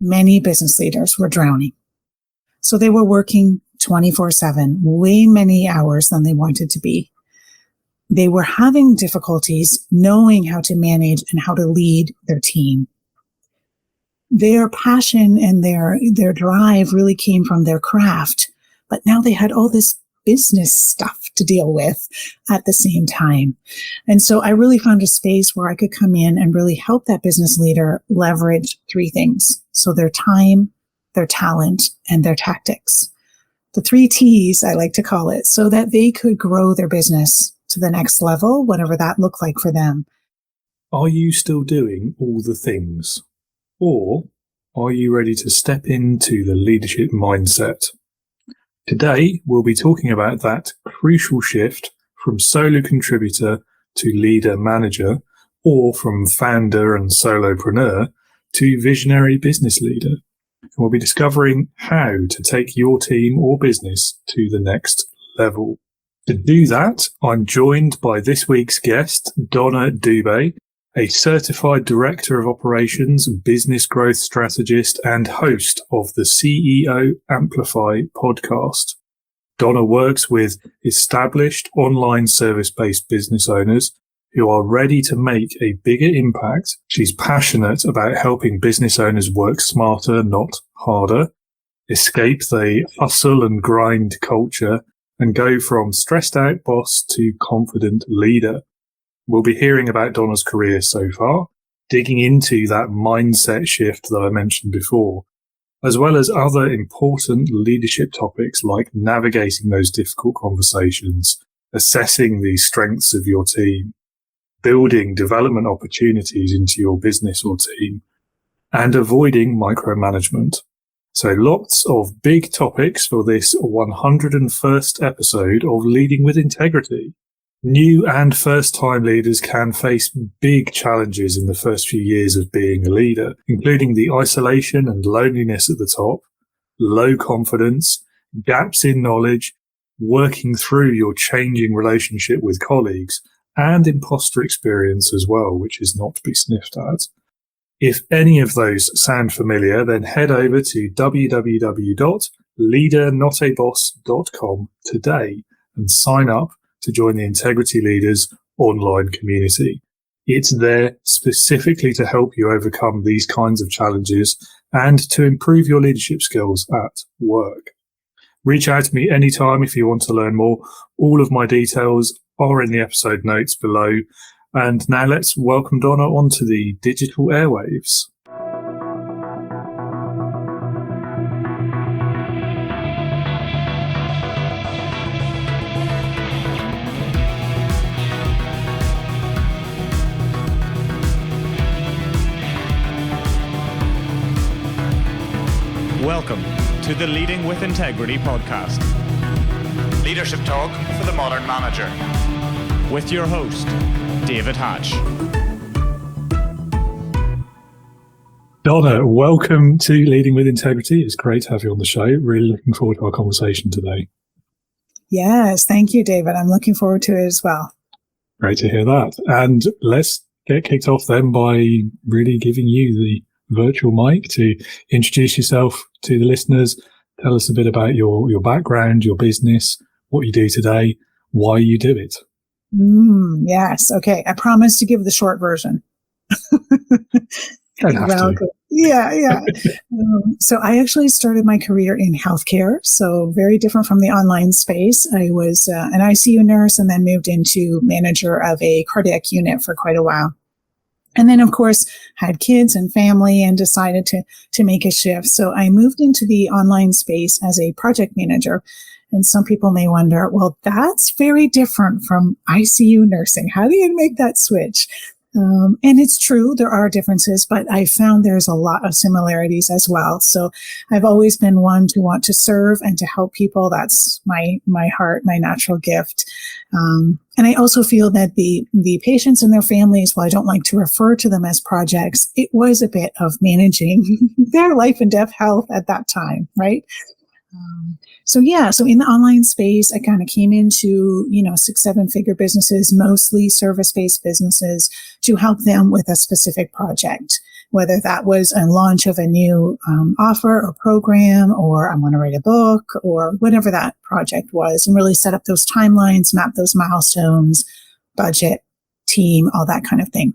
many business leaders were drowning. So they were working 24/7, way many hours than they wanted to be. They were having difficulties knowing how to manage and how to lead their team. Their passion and their drive really came from their craft, but now they had all this business stuff to deal with at the same time. And so I really found a space where I could come in and really help that business leader leverage three things. So their time, their talent, and their tactics. The 3 T's, I like to call it, so that they could grow their business to the next level, whatever that looked like for them. Are you still doing all the things? Or are you ready to step into the leadership mindset? Today, we'll be talking about that crucial shift from solo contributor to leader manager, or from founder and solopreneur to visionary business leader. And we'll be discovering how to take your team or business to the next level. To do that, I'm joined by this week's guest, Donna Dube, a certified director of operations, business growth strategist, and host of the CEO Amplify podcast. Donna works with established online service-based business owners who are ready to make a bigger impact. She's passionate about helping business owners work smarter, not harder, escape the hustle and grind culture, and go from stressed out boss to confident leader. We'll be hearing about Donna's career so far, digging into that mindset shift that I mentioned before, as well as other important leadership topics like navigating those difficult conversations, assessing the strengths of your team, building development opportunities into your business or team, and avoiding micromanagement. So lots of big topics for this 101st episode of Leading with Integrity. New and first-time leaders can face big challenges in the first few years of being a leader, including the isolation and loneliness at the top, low confidence, gaps in knowledge, working through your changing relationship with colleagues, and imposter experience as well, which is not to be sniffed at. If any of those sound familiar, then head over to www.leadernotaboss.com today and sign up to join the Integrity Leaders online community. It's there specifically to help you overcome these kinds of challenges and to improve your leadership skills at work. Reach out to me anytime if you want to learn more. All of my details are in the episode notes below. And now let's welcome Donna onto the digital airwaves. Welcome to the Leading with Integrity podcast. Leadership talk for the modern manager. With your host, David Hatch. Donna, welcome to Leading with Integrity. It's great to have you on the show. Really looking forward to our conversation today. Yes, thank you, David. I'm looking forward to it as well. Great to hear that. And let's get kicked off then by really giving you the virtual mic to introduce yourself to the listeners. Tell us a bit about your background, your business, what you do today, why you do it. Yes. Okay. I promise to give the short version. Don't have to. Yeah. So I actually started my career in healthcare. So very different from the online space. I was an ICU nurse and then moved into manager of a cardiac unit for quite a while. And then, of course, had kids and family and decided to make a shift. So I moved into the online space as a project manager. And some people may wonder, well, that's very different from ICU nursing. How do you make that switch? And it's true, there are differences, but I found there's a lot of similarities as well. So I've always been one to want to serve and to help people. That's my heart, my natural gift. And I also feel that the patients and their families, while I don't like to refer to them as projects, it was a bit of managing their life and death health at that time, right? So in the online space, I kind of came into, 6-7 figure businesses, mostly service-based businesses, to help them with a specific project. whether that was a launch of a new offer or program, or I want to write a book, or whatever that project was, and really set up those timelines, map those milestones, budget, team, all that kind of thing.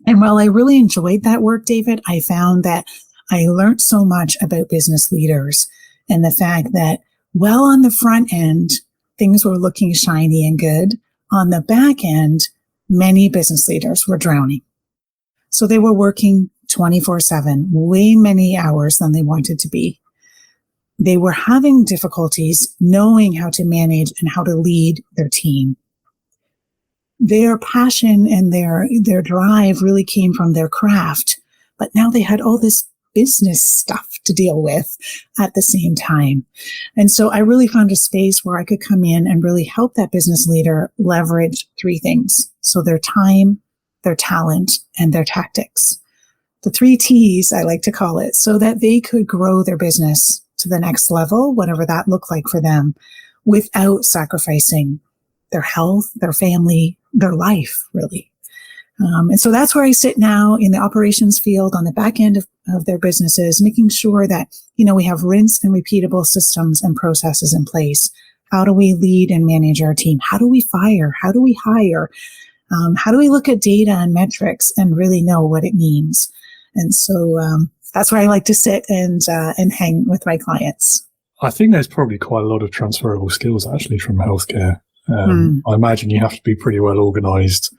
And while I really enjoyed that work, David, I found that I learned so much about business leaders and the fact that, well, on the front end, things were looking shiny and good. On the back end, many business leaders were drowning. So they were working 24/7, way many hours than they wanted to be. They were having difficulties knowing how to manage and how to lead their team. Their passion and their drive really came from their craft, but now they had all this business stuff to deal with at the same time. And so I really found a space where I could come in and really help that business leader leverage three things. So their time, their talent, and their tactics. The 3 T's, I like to call it, so that they could grow their business to the next level, whatever that looked like for them, without sacrificing their health, their family, their life, really. And so that's where I sit now in the operations field on the back end of their businesses, making sure that, we have rinse and repeatable systems and processes in place. How do we lead and manage our team? How do we fire? How do we hire? How do we look at data and metrics and really know what it means? And so that's where I like to sit and hang with my clients. I think there's probably quite a lot of transferable skills actually from healthcare. I imagine you have to be pretty well organized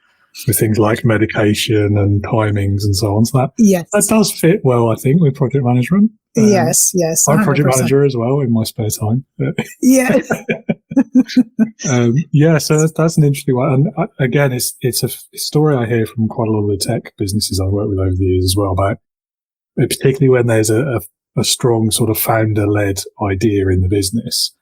with things like medication and timings and so on. So that does fit well, I think, with project management. Yes. I'm project manager as well in my spare time. Yeah. So that's an interesting one. And again, it's a story I hear from quite a lot of the tech businesses I've worked with over the years as well, about particularly when there's a strong sort of founder-led idea in the business.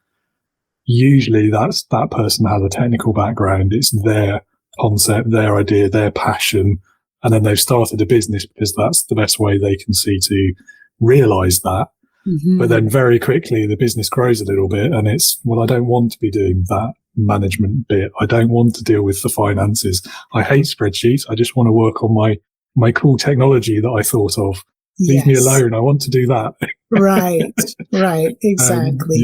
Usually that person has a technical background. It's their concept, their idea, their passion, and then they've started a business because that's the best way they can see to realize that. Mm-hmm. But then very quickly the business grows a little bit and it's, well, I don't want to be doing that management bit. I don't want to deal with the finances. I hate spreadsheets. I just want to work on my cool technology that I thought of. Leave me alone. I want to do that. Right. Exactly.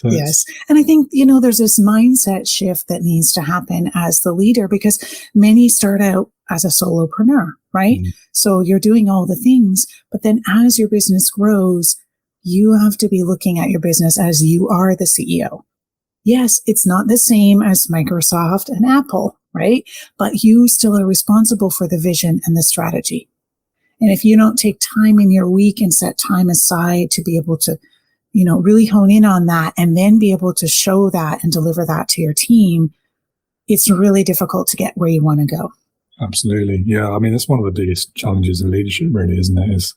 Yes. And I think, there's this mindset shift that needs to happen as the leader, because many start out as a solopreneur, right? Mm-hmm. So you're doing all the things, but then as your business grows, you have to be looking at your business as you are the CEO. Yes, it's not the same as Microsoft and Apple, right? But you still are responsible for the vision and the strategy. And if you don't take time in your week and set time aside to be able to really hone in on that and then be able to show that and deliver that to your team, it's really difficult to get where you want to go. Absolutely. Yeah. I mean, that's one of the biggest challenges in leadership, really, isn't it? Is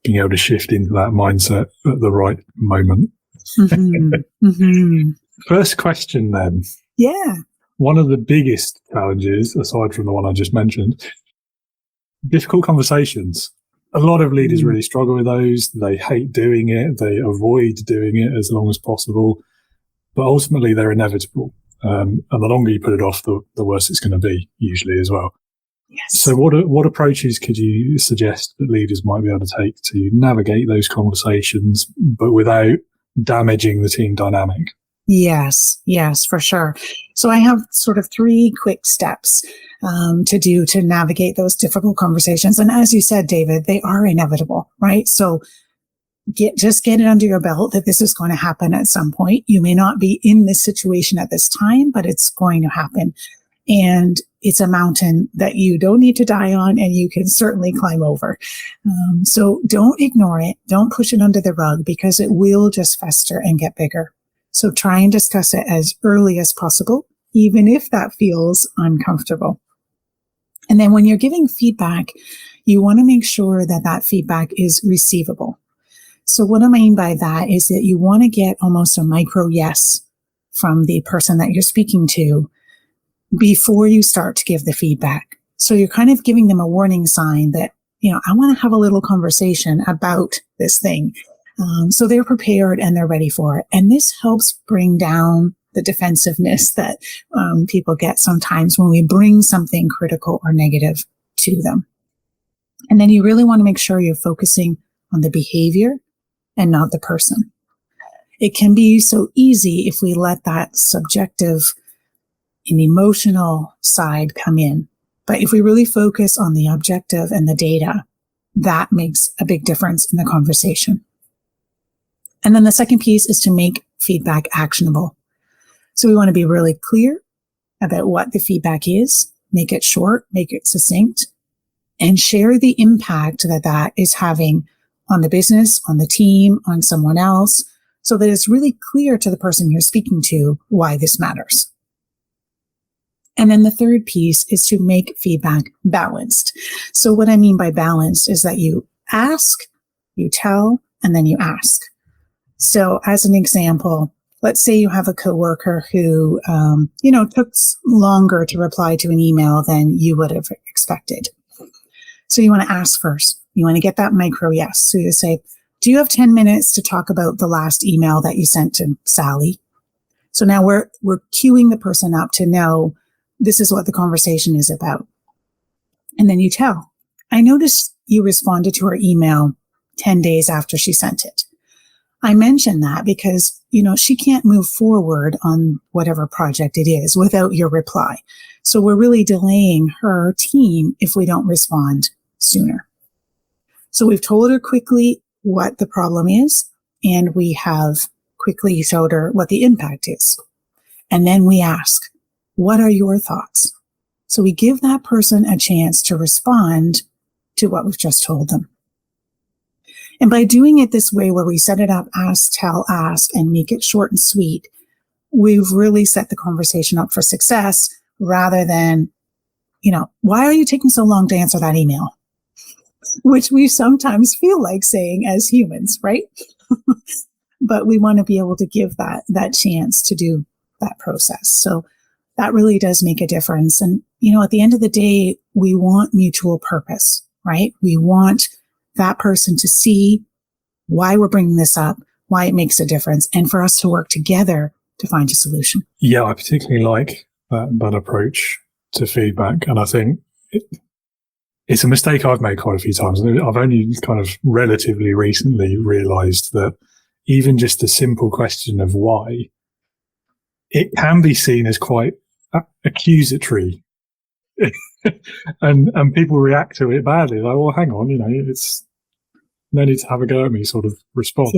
being able to shift into that mindset at the right moment. Mm-hmm. Mm-hmm. First question then. Yeah. One of the biggest challenges, aside from the one I just mentioned, difficult conversations. A lot of leaders really struggle with those. They hate doing it. They avoid doing it as long as possible. But ultimately, they're inevitable. And the longer you put it off, the worse it's going to be, usually as well. Yes. So what approaches could you suggest that leaders might be able to take to navigate those conversations, but without damaging the team dynamic? Yes, for sure. So I have sort of 3 quick steps to do to navigate those difficult conversations. And as you said, David, they are inevitable, right? So get it under your belt that this is going to happen at some point. You may not be in this situation at this time, but it's going to happen. And it's a mountain that you don't need to die on and you can certainly climb over. So don't ignore it. Don't push it under the rug because it will just fester and get bigger. So try and discuss it as early as possible, even if that feels uncomfortable. And then when you're giving feedback, you want to make sure that that feedback is receivable. So what I mean by that is that you want to get almost a micro yes from the person that you're speaking to before you start to give the feedback. So you're kind of giving them a warning sign that, I want to have a little conversation about this thing. So they're prepared and they're ready for it. And this helps bring down the defensiveness that people get sometimes when we bring something critical or negative to them. And then you really want to make sure you're focusing on the behavior and not the person. It can be so easy if we let that subjective and emotional side come in. But if we really focus on the objective and the data, that makes a big difference in the conversation. And then the second piece is to make feedback actionable. So we want to be really clear about what the feedback is, make it short, make it succinct, and share the impact that that is having on the business, on the team, on someone else, so that it's really clear to the person you're speaking to why this matters. And then the third piece is to make feedback balanced. So what I mean by balanced is that you ask, you tell, and then you ask. So as an example, let's say you have a coworker who, took longer to reply to an email than you would have expected. So you want to ask first. You want to get that micro yes. So you say, do you have 10 minutes to talk about the last email that you sent to Sally? So now we're queuing the person up to know this is what the conversation is about. And then you tell. I noticed you responded to her email 10 days after she sent it. I mention that because, she can't move forward on whatever project it is without your reply. So we're really delaying her team if we don't respond sooner. So we've told her quickly what the problem is, and we have quickly showed her what the impact is. And then we ask, what are your thoughts? So we give that person a chance to respond to what we've just told them. And by doing it this way, where we set it up, ask, tell, ask, and make it short and sweet, we've really set the conversation up for success rather than, why are you taking so long to answer that email? Which we sometimes feel like saying as humans, right? But we want to be able to give that chance to do that process. So that really does make a difference. And, at the end of the day, we want mutual purpose, right? We want that person to see why we're bringing this up, why it makes a difference, and for us to work together to find a solution. Yeah, I particularly like that approach to feedback. And I think it's a mistake I've made quite a few times. I've only kind of relatively recently realized that even just a simple question of why, it can be seen as quite accusatory. and people react to it badly. Like, well, hang on, it's no need to have a go at me sort of response.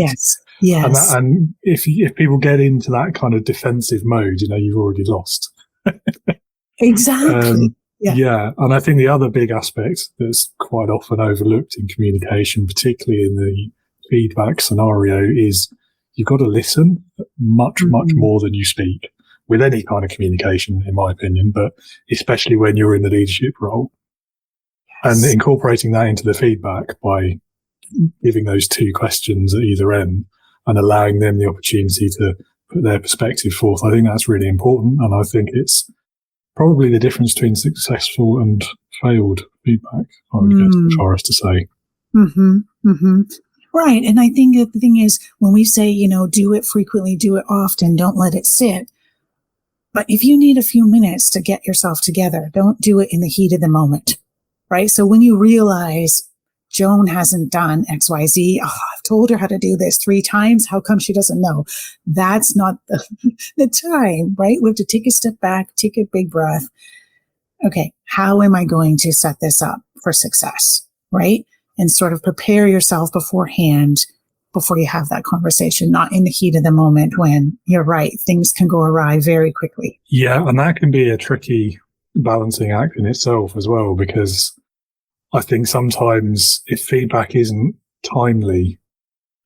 Yes. And if people get into that kind of defensive mode, you've already lost. Exactly. Yeah. And I think the other big aspect that's quite often overlooked in communication, particularly in the feedback scenario, is you've got to listen much more than you speak. With any kind of communication, in my opinion, but especially when you're in the leadership role. Yes. And incorporating that into the feedback by giving those two questions at either end and allowing them the opportunity to put their perspective forth. I think that's really important. And I think it's probably the difference between successful and failed feedback, I would guess, as far as to say. Mm-hmm. Mm-hmm. Right. And I think that the thing is, when we say, do it frequently, do it often, don't let it sit. But if you need a few minutes to get yourself together, don't do it in the heat of the moment, right? So when you realize Joan hasn't done XYZ, I've told her how to do this 3 times. How come she doesn't know? That's not the time, right? We have to take a step back, take a big breath. Okay, how am I going to set this up for success, right? And sort of prepare yourself beforehand before you have that conversation, not in the heat of the moment when, you're right, things can go awry very quickly. Yeah, and that can be a tricky balancing act in itself as well, because I think sometimes if feedback isn't timely,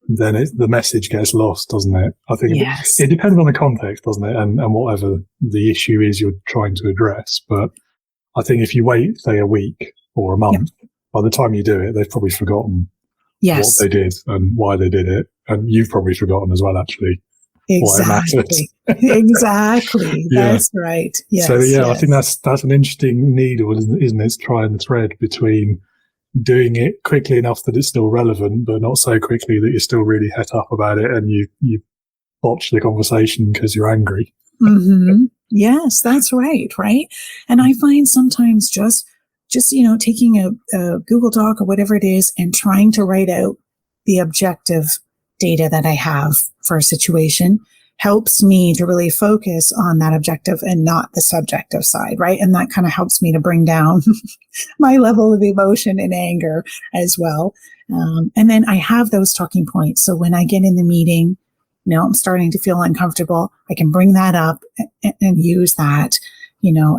then the message gets lost, doesn't it? I think it depends on the context, doesn't it? And whatever the issue is you're trying to address. But I think if you wait, say, a week or a month, by the time you do it, they've probably forgotten what they did and why they did it. And you've probably forgotten as well, actually. Exactly. Exactly. That's right. Yes. So, I think that's an interesting needle, isn't it? To try and thread between doing it quickly enough that it's still relevant, but not so quickly that you're still really het up about it and you botch the conversation because you're angry. Mm-hmm. Yes, that's right. Right. And I find sometimes just just, taking a Google Doc or whatever it is and trying to write out the objective data that I have for a situation helps me to really focus on that objective and not the subjective side, right? And that kind of helps me to bring down my level of emotion and anger as well. And then I have those talking points. So when I get in the meeting, I'm starting to feel uncomfortable, I can bring that up and use that,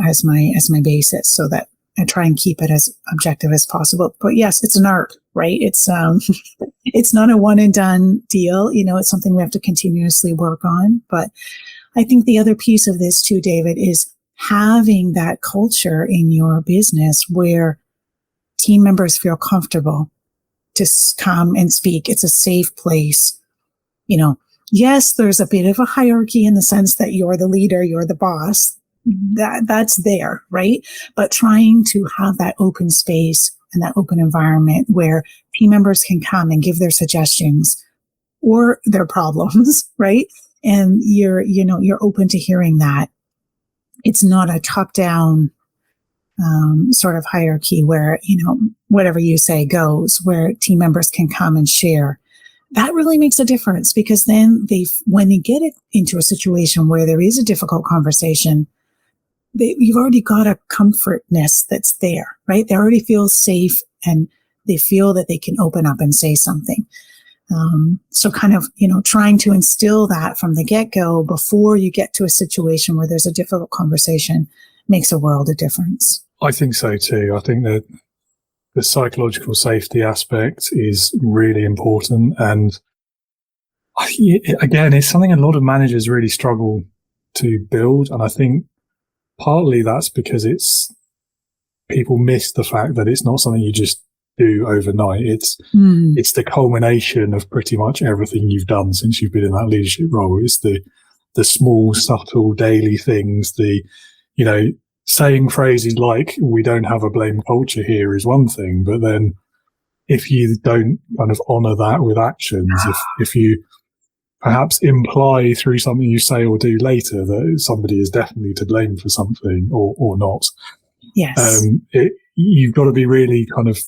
as my basis, so that I try and keep it as objective as possible. But yes, it's an art, right? It's it's not a one and done deal. It's something we have to continuously work on. But I think the other piece of this too, David, is having that culture in your business where team members feel comfortable to come and speak. It's a safe place. Yes, there's a bit of a hierarchy in the sense that you're the leader, you're the boss. That's there, right? But trying to have that open space and that open environment where team members can come and give their suggestions or their problems, right? And you're open to hearing that. It's not a top-down sort of hierarchy where, whatever you say goes, where team members can come and share. That really makes a difference, because then when they get it into a situation where there is a difficult conversation, you've already got a comfortness that's there, right? They already feel safe and they feel that they can open up and say something. So kind of, trying to instill that from the get-go before you get to a situation where there's a difficult conversation makes a world of difference. I think so too. I think that the psychological safety aspect is really important. And again, it's something a lot of managers really struggle to build. And I think partly that's because people miss the fact that it's not something you just do overnight. It's the culmination of pretty much everything you've done since you've been in that leadership role. It's the small, subtle daily things, saying phrases like, we don't have a blame culture here is one thing, but then if you don't kind of honor that with actions, if you perhaps imply through something you say or do later that somebody is definitely to blame for something or not, yes, you've got to be really kind of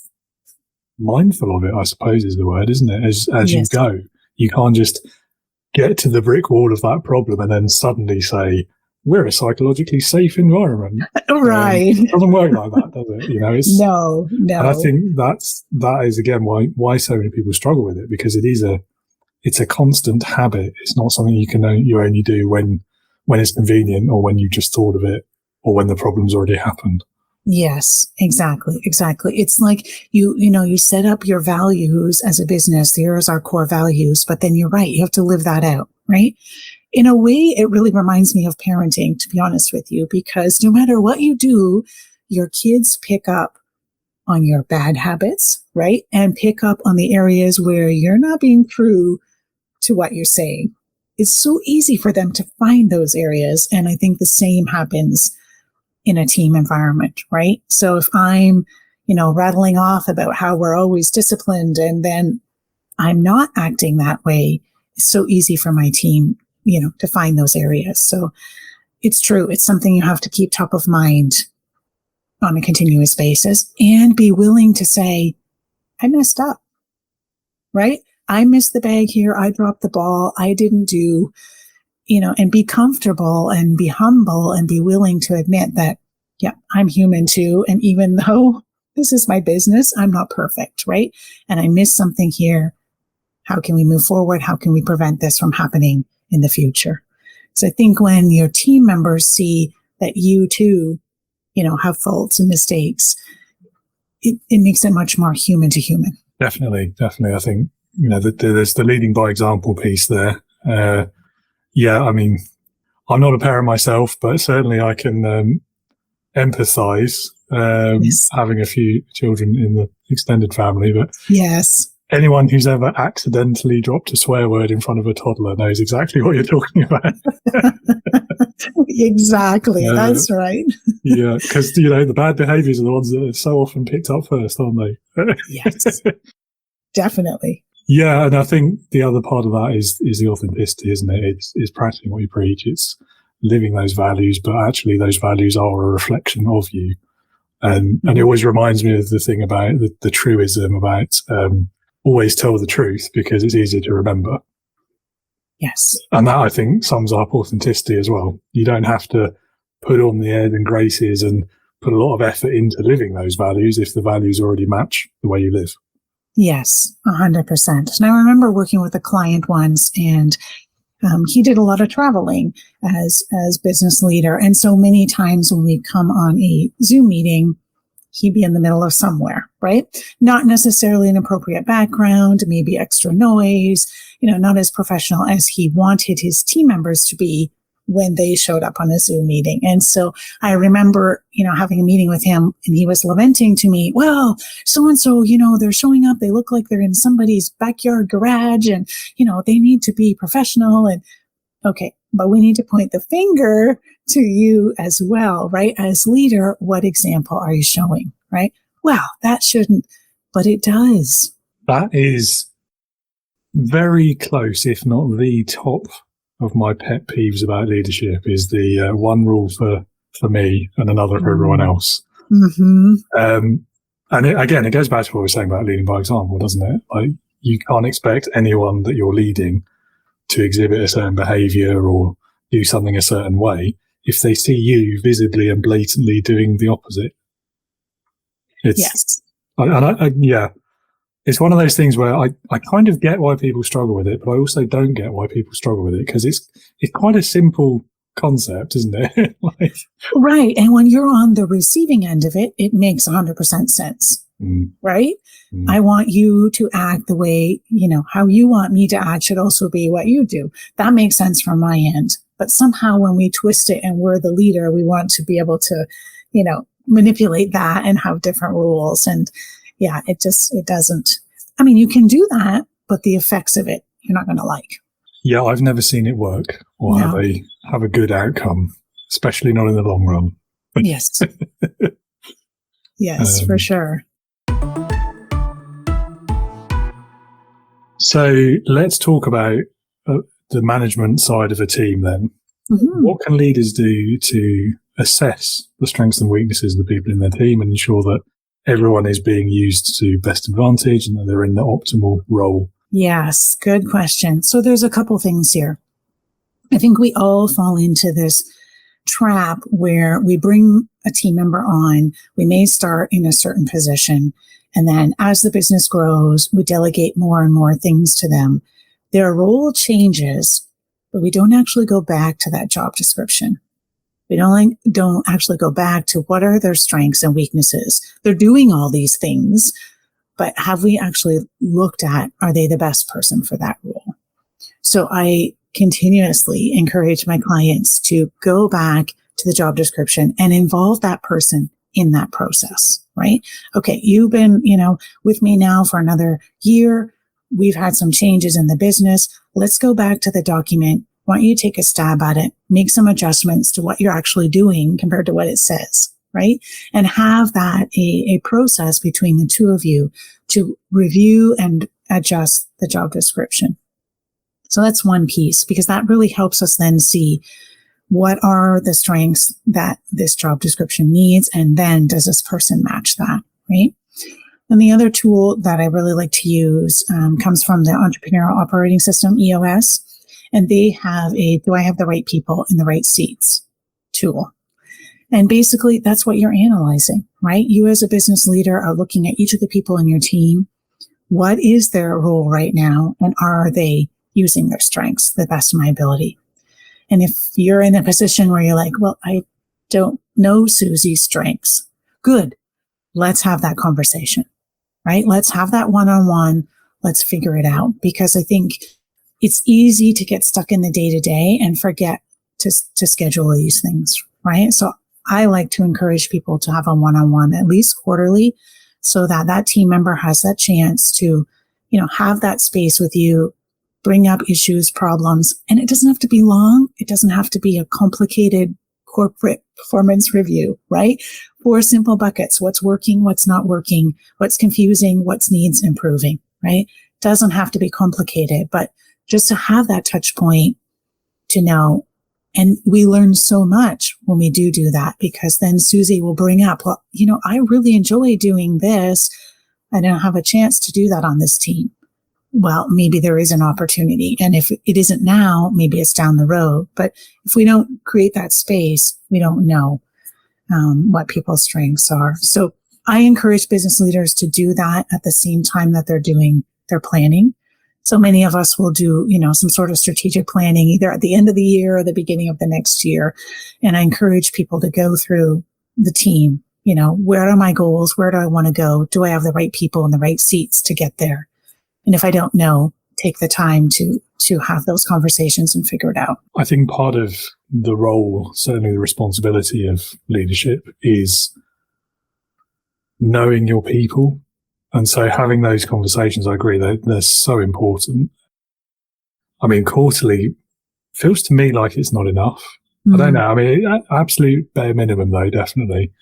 mindful of it, I suppose is the word, isn't it? As yes. You go, you can't just get to the brick wall of that problem and then suddenly say, we're a psychologically safe environment. Right. It doesn't work like that, does it? No. And I think that is again why so many people struggle with it, because it's a constant habit. It's not something you only do when it's convenient or when you just thought of it or when the problem's already happened. Yes, exactly. It's like you set up your values as a business. Here's our core values, but then you're right. You have to live that out, right? In a way, it really reminds me of parenting, to be honest with you, because no matter what you do, your kids pick up on your bad habits, right? And pick up on the areas where you're not being true to what you're saying. It's so easy for them to find those areas. And I think the same happens in a team environment, right? So if I'm, rattling off about how we're always disciplined and then I'm not acting that way, it's so easy for my team to find those areas. So it's true. It's something you have to keep top of mind on a continuous basis and be willing to say, I messed up, right? I missed the bag here. I dropped the ball. I didn't do, and be comfortable and be humble and be willing to admit that, yeah, I'm human too. And even though this is my business, I'm not perfect, right? And I missed something here. How can we move forward? How can we prevent this from happening in the future? So I think when your team members see that you too, have faults and mistakes, it makes it much more human to human. Definitely. I think, there's the leading by example piece there. I mean, I'm not a parent myself, but certainly I can empathize Yes. having a few children in the extended family. But yes. Anyone who's ever accidentally dropped a swear word in front of a toddler knows exactly what you're talking about. Exactly. That's right. Yeah, because, the bad behaviors are the ones that are so often picked up first, aren't they? Yes, definitely. Yeah, and I think the other part of that is the authenticity, isn't it? It's practicing what you preach. It's living those values, but actually those values are a reflection of you. And it always reminds me of the thing about the truism about always tell the truth because it's easier to remember. Yes. And that, I think, sums up authenticity as well. You don't have to put on the airs and graces and put a lot of effort into living those values if the values already match the way you live. Yes, 100%. And I remember working with a client once, and he did a lot of traveling as business leader. And so many times when we come on a Zoom meeting, he'd be in the middle of somewhere, right? Not necessarily an appropriate background, maybe extra noise, not as professional as he wanted his team members to be when they showed up on a Zoom meeting. And so I remember, having a meeting with him, and he was lamenting to me, well, so-and-so, they're showing up. They look like they're in somebody's backyard garage, and, they need to be professional. And okay, but we need to point the finger to you as well, right? As leader, what example are you showing, right? Well, that shouldn't, but it does. That is very close, if not the top of my pet peeves about leadership, is the one rule for me and another for everyone else. Mm-hmm. And it goes back to what we were saying about leading by example, doesn't it? Like, you can't expect anyone that you're leading to exhibit a certain behavior or do something a certain way if they see you visibly and blatantly doing the opposite. Yes. It's one of those things where I kind of get why people struggle with it, but I also don't get why people struggle with it, because it's quite a simple concept, isn't it? Right. And when you're on the receiving end of it, it makes 100% sense. Right? I want you to act the way, how you want me to act should also be what you do. That makes sense from my end. But somehow when we twist it and we're the leader, we want to be able to, manipulate that and have different rules. And yeah, it doesn't. I mean, you can do that, but the effects of it, you're not going to like. Yeah, I've never seen it work or have a good outcome, especially not in the long run. Yes. Yes, for sure. So let's talk about the management side of a team then. Mm-hmm. What can leaders do to assess the strengths and weaknesses of the people in their team and ensure that everyone is being used to best advantage and that they're in the optimal role? Yes, good question. So there's a couple things here. I think we all fall into this trap where we bring a team member on. We may start in a certain position, and then as the business grows, we delegate more and more things to them. Their role changes, but we don't actually go back to that job description. We don't actually go back to what are their strengths and weaknesses. They're doing all these things, but have we actually looked at, are they the best person for that role? So I continuously encourage my clients to go back to the job description and involve that person in that process, right? Okay, you've been, with me now for another year. We've had some changes in the business. Let's go back to the document. Why don't you take a stab at it, make some adjustments to what you're actually doing compared to what it says, right? And have that a process between the two of you to review and adjust the job description. So that's one piece, because that really helps us then see what are the strengths that this job description needs, and then does this person match that, right? And the other tool that I really like to use comes from the Entrepreneurial Operating System, EOS, and they have a do I have the right people in the right seats tool. And basically, that's what you're analyzing, right? You as a business leader are looking at each of the people in your team. What is their role right now? And are they using their strengths to the best of my ability? And if you're in a position where you're like, well, I don't know Susie's strengths, good. Let's have that conversation, right? Let's have that one-on-one. Let's figure it out, because I think it's easy to get stuck in the day-to-day and forget to schedule these things, right? So I like to encourage people to have a one-on-one at least quarterly, so that that team member has that chance to, have that space with you, bring up issues, problems, and it doesn't have to be long. It doesn't have to be a complicated corporate performance review, right? 4 simple buckets: what's working, what's not working, what's confusing, what needs improving, right? Doesn't have to be complicated, but just to have that touch point to know, And we learn so much when we do that, because then Susie will bring up, well, I really enjoy doing this. I don't have a chance to do that on this team. Well, maybe there is an opportunity. And if it isn't now, maybe it's down the road. But if we don't create that space, we don't know what people's strengths are. So I encourage business leaders to do that at the same time that they're doing their planning. So many of us will do, some sort of strategic planning, either at the end of the year or the beginning of the next year. And I encourage people to go through the team. Where are my goals? Where do I want to go? Do I have the right people in the right seats to get there? And if I don't know, take the time to have those conversations and figure it out. I think part of the role, certainly the responsibility of leadership, is knowing your people. And so having those conversations, I agree, they're so important. I mean, quarterly feels to me like it's not enough. I don't know. I mean, absolute bare minimum, though, definitely.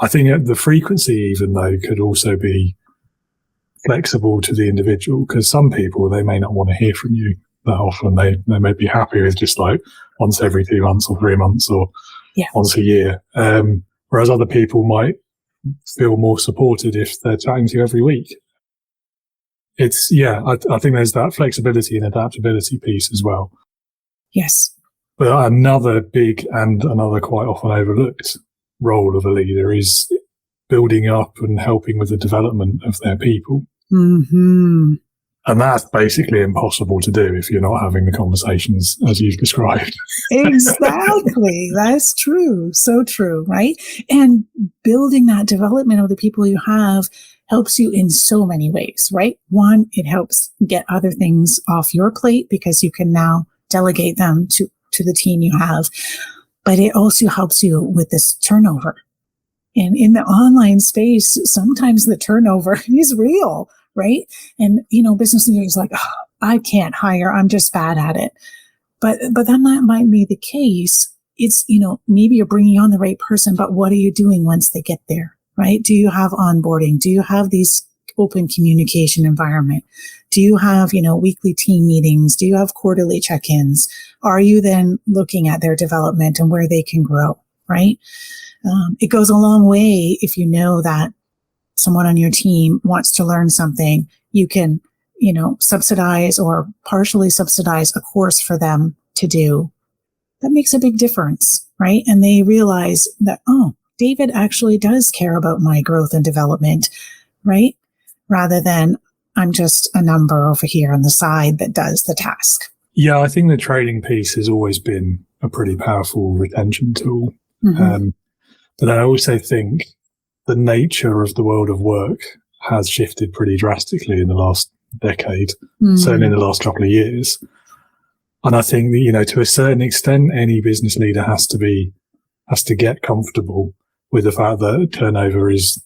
I think the frequency, even though, could also be flexible to the individual, because some people, they may not want to hear from you that often. They may be happy with just like once every 2 months or 3 months or once a year. Whereas other people might feel more supported if they're chatting to you every week. I think there's that flexibility and adaptability piece as well. Yes. But another big and another quite often overlooked role of a leader is building up and helping with the development of their people. Mm-hmm. And that's basically impossible to do if you're not having the conversations as you've described. Exactly. That's true. So true, right? And building that development of the people you have helps you in so many ways, right? One, it helps get other things off your plate because you can now delegate them to the team you have. But it also helps you with this turnover. And in the online space, sometimes the turnover is real, right? And, business leaders are like, oh, I can't hire. I'm just bad at it. But then that might be the case. It's, maybe you're bringing on the right person, but what are you doing once they get there, right? Do you have onboarding? Do you have these open communication environment? Do you have, weekly team meetings? Do you have quarterly check-ins? Are you then looking at their development and where they can grow, right? It goes a long way if you know that someone on your team wants to learn something. You can, subsidize or partially subsidize a course for them to do. That makes a big difference, right? And they realize that, oh, David actually does care about my growth and development, right? Rather than I'm just a number over here on the side that does the task. Yeah, I think the training piece has always been a pretty powerful retention tool. Mm-hmm. But I also think the nature of the world of work has shifted pretty drastically in the last decade, certainly in the last couple of years. And I think that, to a certain extent, any business leader has to get comfortable with the fact that turnover is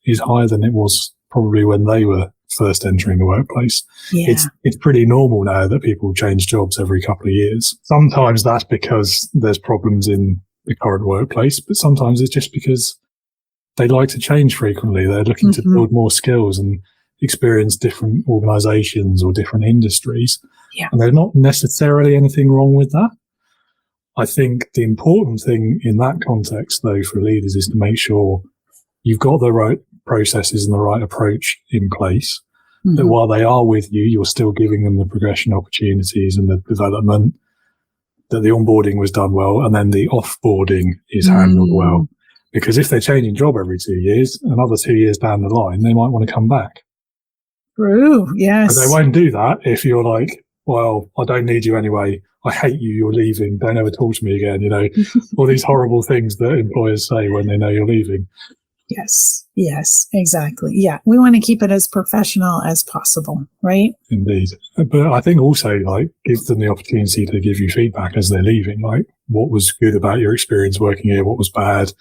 higher than it was probably when they were first entering the workplace. Yeah. It's pretty normal now that people change jobs every couple of years. Sometimes that's because there's problems in the current workplace, but sometimes it's just because they like to change frequently. They're looking to build more skills and experience different organizations or different industries. Yeah. And there's not necessarily anything wrong with that. I think the important thing in that context, though, for leaders is to make sure you've got the right processes and the right approach in place, that while they are with you, you're still giving them the progression opportunities and the development, that the onboarding was done well, and then the offboarding is handled well. Because if they're changing job every 2 years, another 2 years down the line, they might want to come back. True, yes. But they won't do that if you're like, well, I don't need you anyway. I hate you. You're leaving. Don't ever talk to me again. All these horrible things that employers say when they know you're leaving. Yes, exactly. Yeah, we want to keep it as professional as possible, right? Indeed. But I think also, give them the opportunity to give you feedback as they're leaving. What was good about your experience working here? What was bad?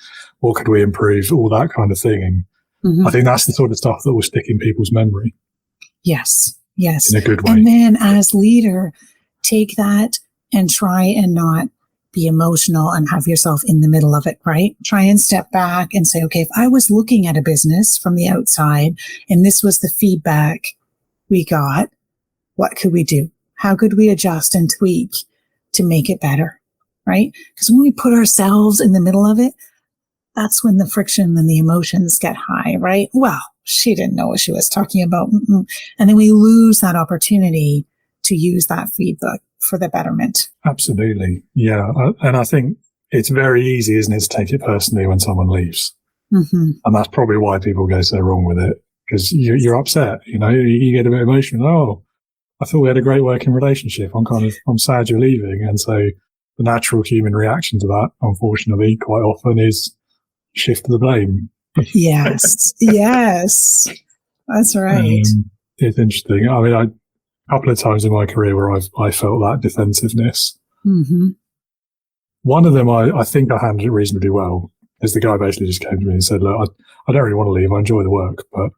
What could we improve? All that kind of thing. And I think that's the sort of stuff that will stick in people's memory. Yes. In a good way. And then as leader, take that and try and not be emotional and have yourself in the middle of it, right? Try and step back and say, okay, if I was looking at a business from the outside and this was the feedback we got, what could we do? How could we adjust and tweak to make it better? right? Because when we put ourselves in the middle of it, that's when the friction and the emotions get high, right? Well, she didn't know what she was talking about. And then we lose that opportunity to use that feedback for the betterment. Absolutely. Yeah. And I think it's very easy, isn't it, to take it personally when someone leaves. Mm-hmm. And that's probably why people go so wrong with it, because you're upset, you get a bit emotional. Oh, I thought we had a great working relationship. I'm sad you're leaving. And so the natural human reaction to that, unfortunately, quite often is shift the blame. Yes. Yes. That's right. It's interesting. I mean, a couple of times in my career where I felt that defensiveness. Mm-hmm. One of them, I think I handled it reasonably well, is the guy basically just came to me and said, look, I don't really want to leave. I enjoy the work, but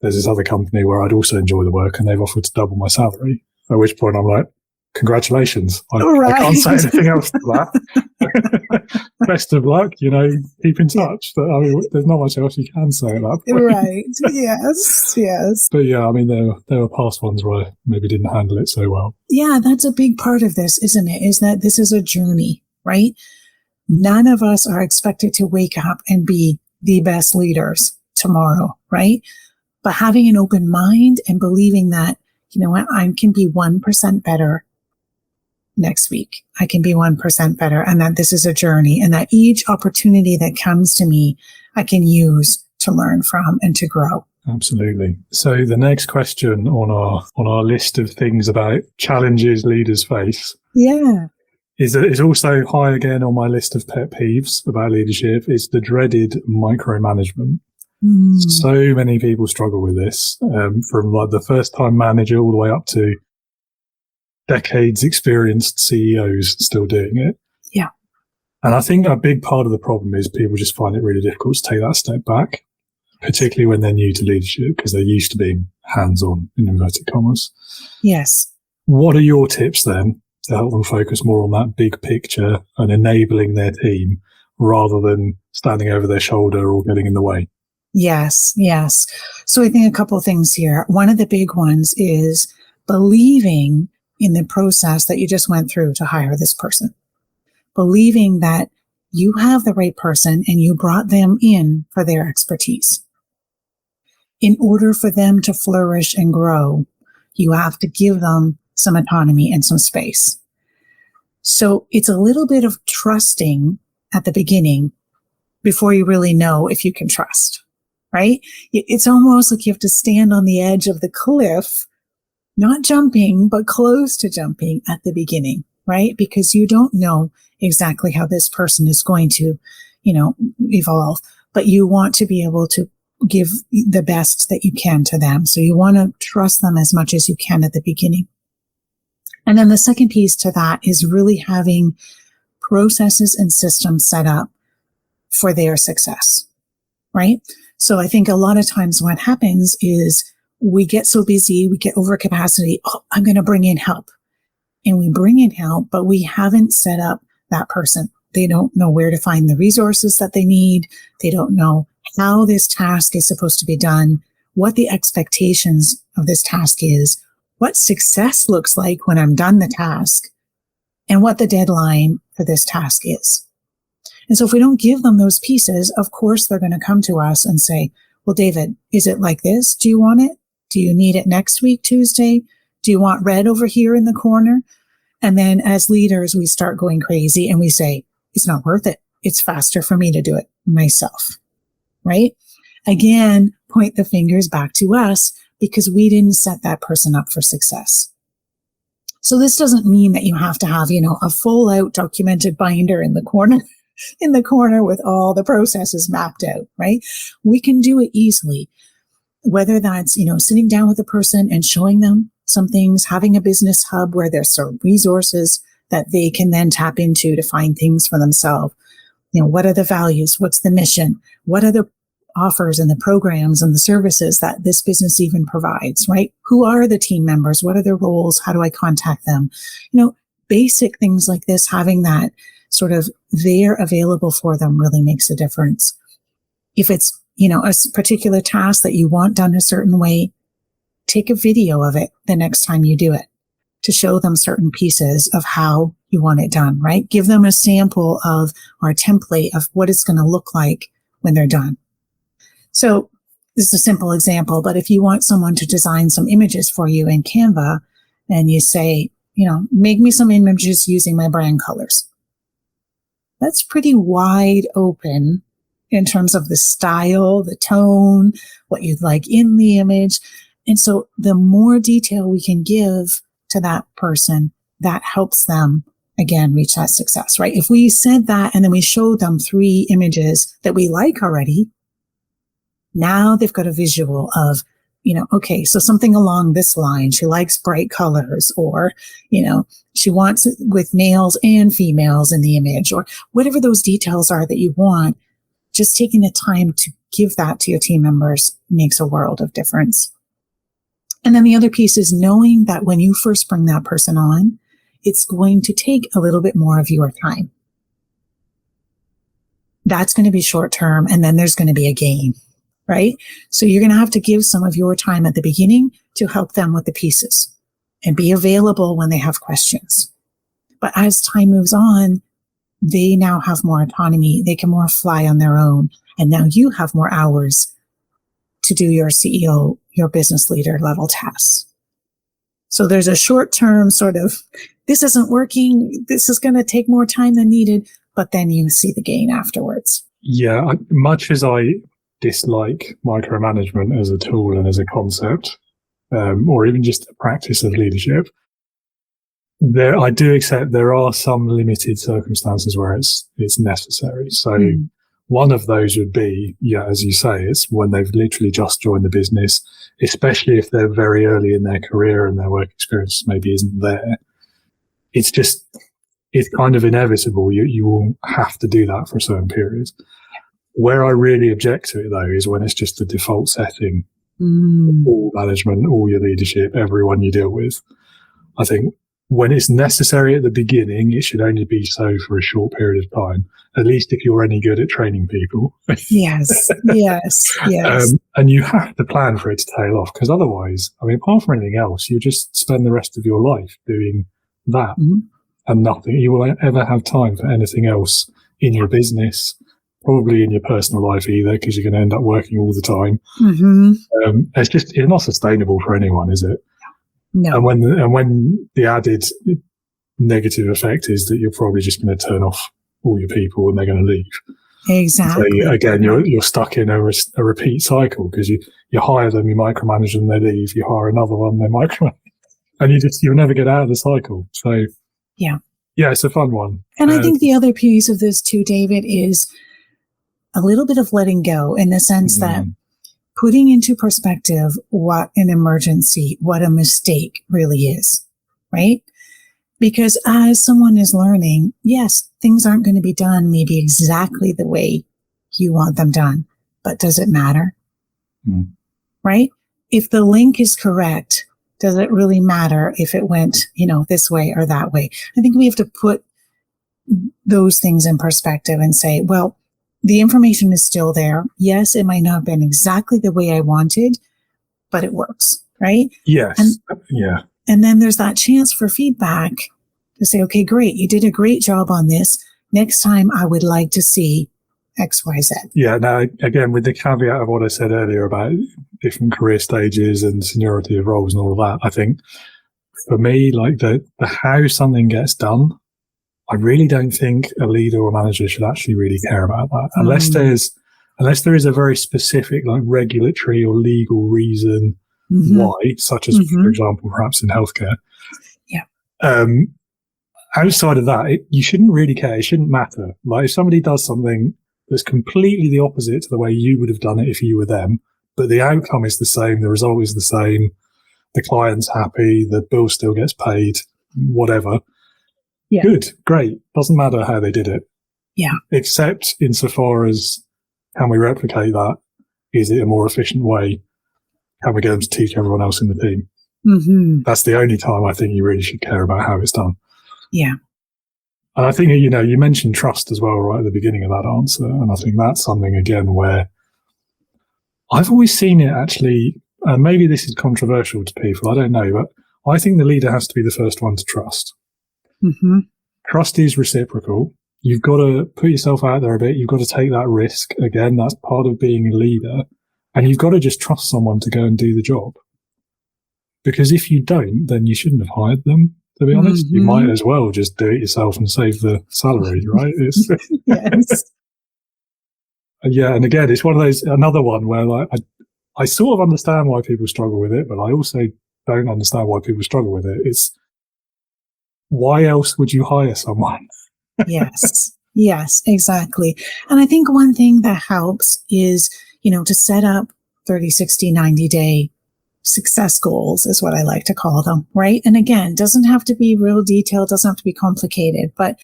there's this other company where I'd also enjoy the work and they've offered to double my salary. At which point I'm like, congratulations. I can't say anything else to that. Best of luck, keep in touch. I mean, there's not much else you can say at that point. Right. Yes. Yes. But yeah, I mean, there were past ones where I maybe didn't handle it so well. Yeah, that's a big part of this, isn't it? Is that this is a journey, right? None of us are expected to wake up and be the best leaders tomorrow, right? But having an open mind and believing that, you know what, I can be 1% better next week. I can be 1% better, and that this is a journey, and that each opportunity that comes to me, I can use to learn from and to grow. Absolutely. So the next question on our list of things about challenges leaders face, is also high again on my list of pet peeves about leadership. Is the dreaded micromanagement. So many people struggle with this, from like the first-time manager all the way up to decades experienced CEOs still doing it. Yeah. And I think a big part of the problem is people just find it really difficult to take that step back, particularly when they're new to leadership, because they're used to being hands-on, in inverted commas. Yes. What are your tips then to help them focus more on that big picture and enabling their team rather than standing over their shoulder or getting in the way? Yes. Yes. So I think a couple of things here. One of the big ones is believing in the process that you just went through to hire this person. Believing that you have the right person and you brought them in for their expertise. In order for them to flourish and grow, you have to give them some autonomy and some space. So it's a little bit of trusting at the beginning before you really know if you can trust, right? It's almost like you have to stand on the edge of the cliff, not jumping, but close to jumping at the beginning, right? Because you don't know exactly how this person is going to, evolve, but you want to be able to give the best that you can to them. So you want to trust them as much as you can at the beginning. And then the second piece to that is really having processes and systems set up for their success, right? So I think a lot of times what happens is we get so busy, we get over capacity. Oh, I'm going to bring in help. And we bring in help, but we haven't set up that person. They don't know where to find the resources that they need. They don't know how this task is supposed to be done, what the expectations of this task is, what success looks like when I'm done the task, and what the deadline for this task is. And so if we don't give them those pieces, of course, they're going to come to us and say, well, David, is it like this? Do you want it? Do you need it next week, Tuesday? Do you want red over here in the corner? And then as leaders, we start going crazy and we say, it's not worth it. It's faster for me to do it myself, right? Again, point the fingers back to us because we didn't set that person up for success. So this doesn't mean that you have to have, a full out documented binder in the corner with all the processes mapped out, right? We can do it easily. Whether that's, sitting down with a person and showing them some things, having a business hub where there's some resources that they can then tap into to find things for themselves. What are the values? What's the mission? What are the offers and the programs and the services that this business even provides, right? Who are the team members? What are their roles? How do I contact them? Basic things like this, having that sort of there available for them really makes a difference. If it's, a particular task that you want done a certain way, take a video of it the next time you do it. to show them certain pieces of how you want it done, right? Give them a sample of or a template of what it's going to look like when they're done. So this is a simple example, but if you want someone to design some images for you in Canva and you say, make me some images using my brand colors. That's pretty wide open in terms of the style, the tone, what you'd like in the image. And so the more detail we can give to that person, that helps them, again, reach that success, right? If we said that and then we showed them 3 images that we like already, now they've got a visual of, okay, so something along this line. She likes bright colors, or, she wants it with males and females in the image, or whatever those details are that you want. Just taking the time to give that to your team members makes a world of difference. And then the other piece is knowing that when you first bring that person on, it's going to take a little bit more of your time. That's going to be short term, and then there's going to be a gain, right? So you're going to have to give some of your time at the beginning to help them with the pieces and be available when they have questions. But as time moves on, they now have more autonomy. They can more fly on their own. And now you have more hours to do your CEO, your business leader level tasks. So there's a short-term sort of, this isn't working, this is going to take more time than needed, but then you see the gain afterwards. Yeah, much as I dislike micromanagement as a tool and as a concept, or even just a practice of leadership, I do accept there are some limited circumstances where it's necessary. So one of those would be, as you say, it's when they've literally just joined the business, especially if they're very early in their career and their work experience maybe isn't there. It's kind of inevitable. You will have to do that for a certain period. Where I really object to it, though, is when it's just the default setting. All management, all your leadership, everyone you deal with. I think when it's necessary at the beginning, it should only be so for a short period of time, at least if you're any good at training people. Yes. And you have to plan for it to tail off, because otherwise, apart from anything else, you just spend the rest of your life doing that and nothing. You will ever have time for anything else in your business, probably in your personal life either, because you're going to end up working all the time. It's not sustainable for anyone, is it? No. And when the added negative effect is that you're probably just going to turn off all your people and they're going to leave. Exactly. So again, you're stuck in a repeat cycle, because you hire them, you micromanage them, they leave. You hire another one, they micromanage, and you'll never get out of the cycle. So yeah, it's a fun one. And I think the other piece of this too, David, is a little bit of letting go, in the sense that putting into perspective what an emergency, what a mistake really is, right? Because as someone is learning, yes, things aren't going to be done maybe exactly the way you want them done, but does it matter? Right? If the link is correct, does it really matter if it went, this way or that way? I think we have to put those things in perspective and say, well, the information is still there. Yes, it might not have been exactly the way I wanted, but it works, right? Yes. And then there's that chance for feedback to say, okay, great, you did a great job on this. Next time I would like to see X, Y, Z. Yeah. Now, again, with the caveat of what I said earlier about different career stages and seniority of roles and all of that, I think for me, like the how something gets done, I really don't think a leader or manager should actually really care about that, unless there is a very specific, like, regulatory or legal reason why, such as, for example, perhaps in healthcare. Yeah. Outside of that, you shouldn't really care. It shouldn't matter. Like, if somebody does something that's completely the opposite to the way you would have done it if you were them, but the outcome is the same, the result is the same, the client's happy, the bill still gets paid, whatever. Yeah. Good, great. Doesn't matter how they did it. Yeah. Except insofar as, can we replicate that? Is it a more efficient way? Can we get them to teach everyone else in the team? That's the only time I think you really should care about how it's done. Yeah. And I think, you mentioned trust as well right at the beginning of that answer. And I think that's something, again, where I've always seen it actually, and maybe this is controversial to people, I don't know, but I think the leader has to be the first one to trust. Mm-hmm. Trust is reciprocal. You've got to put yourself out there a bit. You've got to take that risk. Again, that's part of being a leader. And you've got to just trust someone to go and do the job. Because if you don't, then you shouldn't have hired them, to be honest. You might as well just do it yourself and save the salary, right? Yes. Yeah, and again, it's one of those, another one where like, I sort of understand why people struggle with it, but I also don't understand why people struggle with it. It's, why else would you hire someone? Yes, exactly. And I think one thing that helps is, to set up 30, 60, 90-day success goals is what I like to call them, right? And again, doesn't have to be real detailed, doesn't have to be complicated, but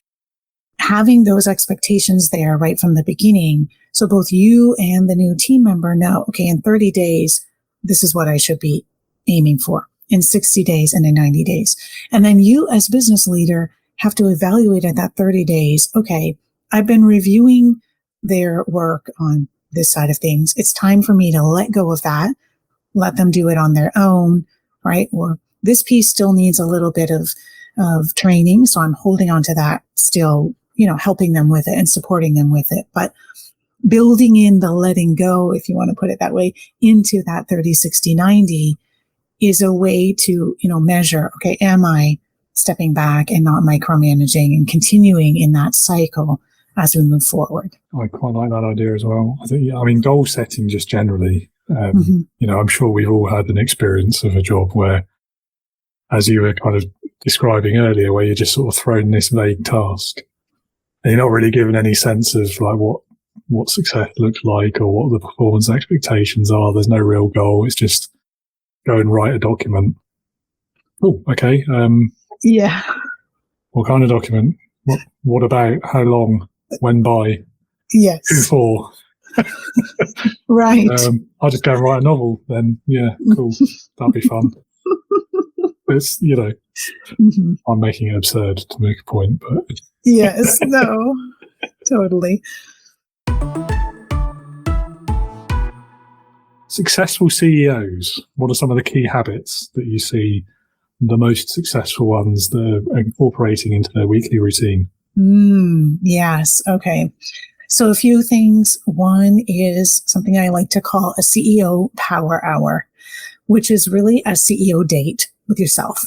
having those expectations there right from the beginning. So both you and the new team member know, okay, in 30 days, this is what I should be aiming for, in 60 days and in 90 days. And then you as business leader have to evaluate at that 30 days. Okay, I've been reviewing their work on this side of things. It's time for me to let go of that, let them do it on their own, right? Or this piece still needs a little bit of training. So I'm holding on to that still, helping them with it and supporting them with it. But building in the letting go, if you want to put it that way, into that 30, 60, 90 is a way to, measure, okay, am I stepping back and not micromanaging and continuing in that cycle as we move forward? I quite like that idea as well. Goal setting just generally, I'm sure we've all had an experience of a job where, as you were kind of describing earlier, where you're just sort of thrown this vague task and you're not really given any sense of like what success looks like or what the performance expectations are. There's no real goal. It's just go and write a document. Oh, okay. Yeah. What kind of document? What about? How long? When by? Yes. Who for? Right. I'll just go and write a novel then. Yeah, cool. That'll be fun. It's, I'm making it absurd to make a point, but. Yes, no, totally. Successful CEOs, what are some of the key habits that you see the most successful ones that are incorporating into their weekly routine? Yes. Okay. So a few things. One is something I like to call a CEO power hour, which is really a CEO date with yourself.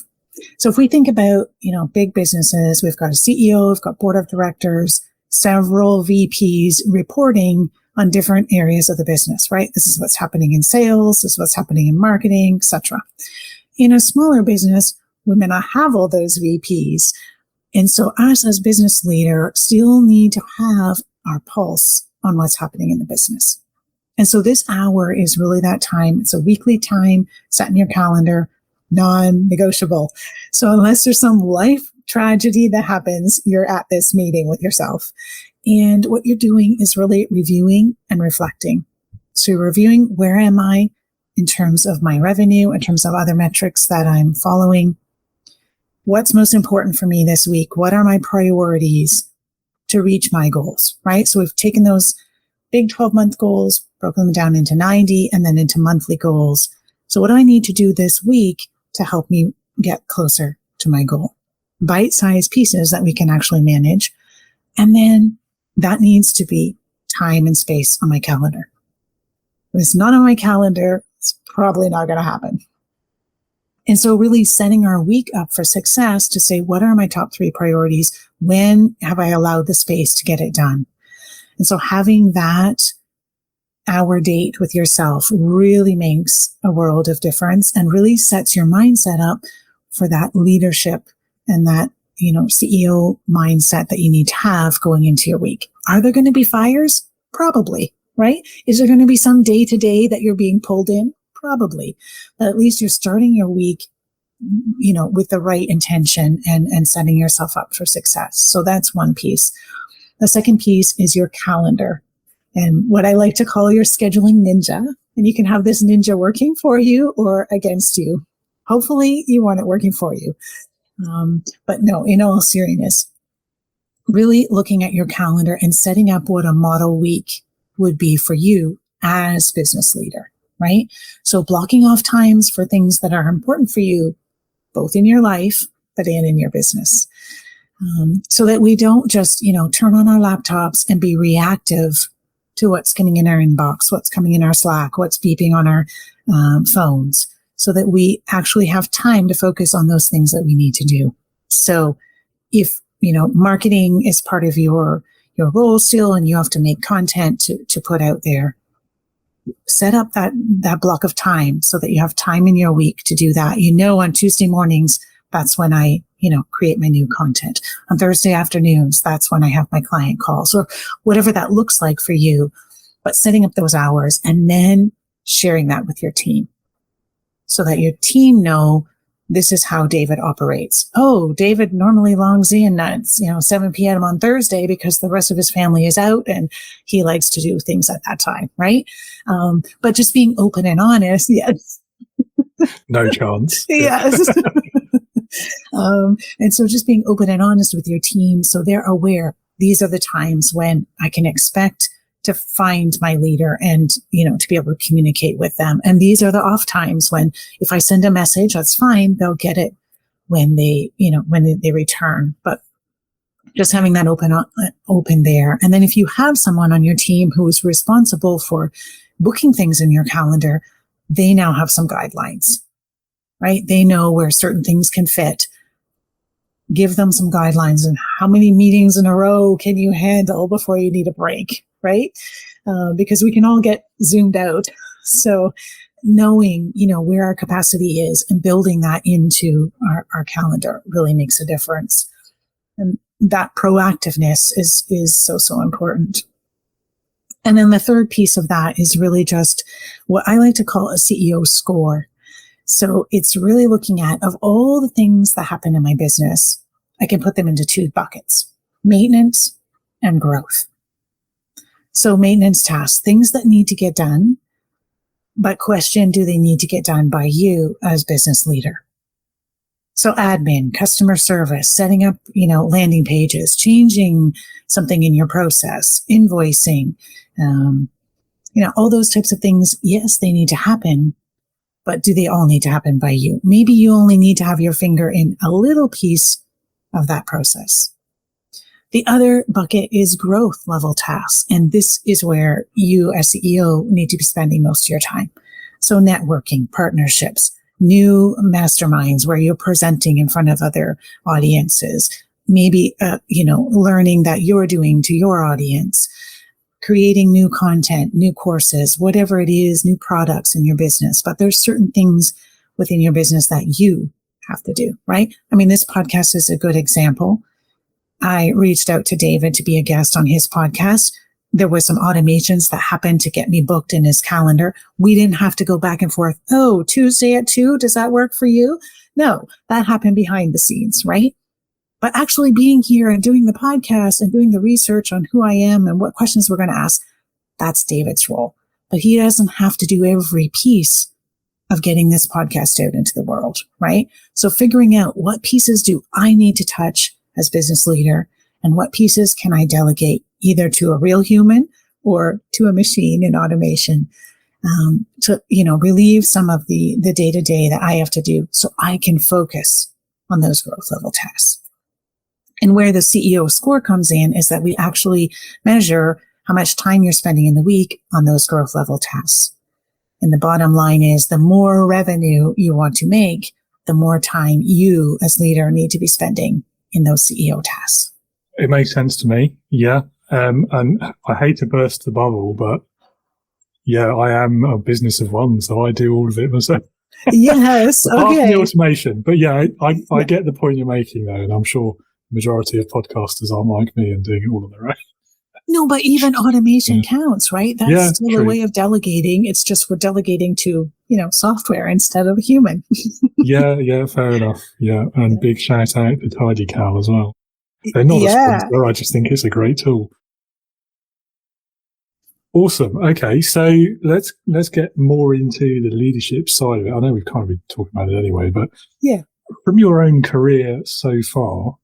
So if we think about, big businesses, we've got a CEO, we've got board of directors, several VPs reporting on different areas of the business, right? This is what's happening in sales. This is what's happening in marketing, etc. In a smaller business, we may not have all those VPs. And so us as business leader still need to have our pulse on what's happening in the business. And so this hour is really that time. It's a weekly time set in your calendar, non-negotiable. So unless there's some life tragedy that happens, you're at this meeting with yourself. And what you're doing is really reviewing and reflecting. So you're reviewing, where am I in terms of my revenue, in terms of other metrics that I'm following? What's most important for me this week? What are my priorities to reach my goals, right? So we've taken those big 12-month goals, broken them down into 90 and then into monthly goals. So what do I need to do this week to help me get closer to my goal? Bite-sized pieces that we can actually manage. And then that needs to be time and space on my calendar. If it's not on my calendar, it's probably not going to happen. And so really setting our week up for success to say, what are my top 3 priorities? When have I allowed the space to get it done? And so having that hour date with yourself really makes a world of difference and really sets your mindset up for that leadership and that, CEO mindset that you need to have going into your week. Are there going to be fires? Probably, right? Is there going to be some day to day that you're being pulled in? Probably. But at least you're starting your week, with the right intention and setting yourself up for success. So that's one piece. The second piece is your calendar and what I like to call your scheduling ninja. And you can have this ninja working for you or against you. Hopefully you want it working for you. But no, in all seriousness, really looking at your calendar and setting up what a model week would be for you as business leader, right? So blocking off times for things that are important for you both in your life, but in your business. So that we don't just, turn on our laptops and be reactive to what's coming in our inbox, what's coming in our Slack, what's beeping on our phones, so that we actually have time to focus on those things that we need to do. So if, marketing is part of your role still, and you have to make content to put out there, set up that block of time so that you have time in your week to do that. On Tuesday mornings, that's when I, create my new content. On Thursday afternoons, that's when I have my client calls, or whatever that looks like for you. But setting up those hours and then sharing that with your team so that your team know this is how David operates. Oh, David normally logs in at, 7 p.m. on Thursday because the rest of his family is out and he likes to do things at that time, right? But just being open and honest, yes. No chance. Yes. And so just being open and honest with your team so they're aware these are the times when I can expect to find my leader and, to be able to communicate with them. And these are the off times when if I send a message, that's fine. They'll get it when they return. But just having that open there. And then if you have someone on your team who is responsible for booking things in your calendar, they now have some guidelines, right? They know where certain things can fit. Give them some guidelines and how many meetings in a row can you handle before you need a break, right? Because we can all get zoomed out. So knowing, where our capacity is and building that into our calendar really makes a difference. And that proactiveness is so important. And then the third piece of that is really just what I like to call a CEO score. So it's really looking at, of all the things that happen in my business, I can put them into two buckets: maintenance and growth. So maintenance tasks, things that need to get done, but question, do they need to get done by you as business leader? So admin, customer service, setting up, landing pages, changing something in your process, invoicing, all those types of things. Yes, they need to happen. But do they all need to happen by you? Maybe you only need to have your finger in a little piece of that process. The other bucket is growth level tasks. And this is where you as CEO need to be spending most of your time. So networking, partnerships, new masterminds where you're presenting in front of other audiences, maybe, learning that you're doing to your audience, creating new content, new courses, whatever it is, new products in your business. But there's certain things within your business that you have to do, right? I mean, this podcast is a good example. I reached out to David to be a guest on his podcast. There was some automations that happened to get me booked in his calendar. We didn't have to go back and forth. Oh, Tuesday at 2, does that work for you? No, that happened behind the scenes, right? But actually being here and doing the podcast and doing the research on who I am and what questions we're going to ask, that's David's role. But he doesn't have to do every piece of getting this podcast out into the world, right? So figuring out what pieces do I need to touch as business leader and what pieces can I delegate either to a real human or to a machine in automation to, relieve some of the day-to-day that I have to do so I can focus on those growth level tasks. And where the CEO score comes in is that we actually measure how much time you're spending in the week on those growth level tasks. And the bottom line is the more revenue you want to make, the more time you as leader need to be spending in those CEO tasks. It makes sense to me. Yeah. And I hate to burst the bubble, but yeah, I am a business of one, so I do all of it myself. Yes. Okay. Half the automation. But yeah, I get the point you're making though. And I'm sure the majority of podcasters aren't like me and doing it all on their own. No, but even automation counts, right? That's still true. a way of delegating. It's just we're delegating to, software instead of a human. Yeah, fair enough. Yeah. And big shout out to Tidy Cow as well. They're not a sponsor. I just think it's a great tool. Awesome. Okay, so let's get more into the leadership side of it. I know we've kind of been talking about it anyway, but from your own career so far,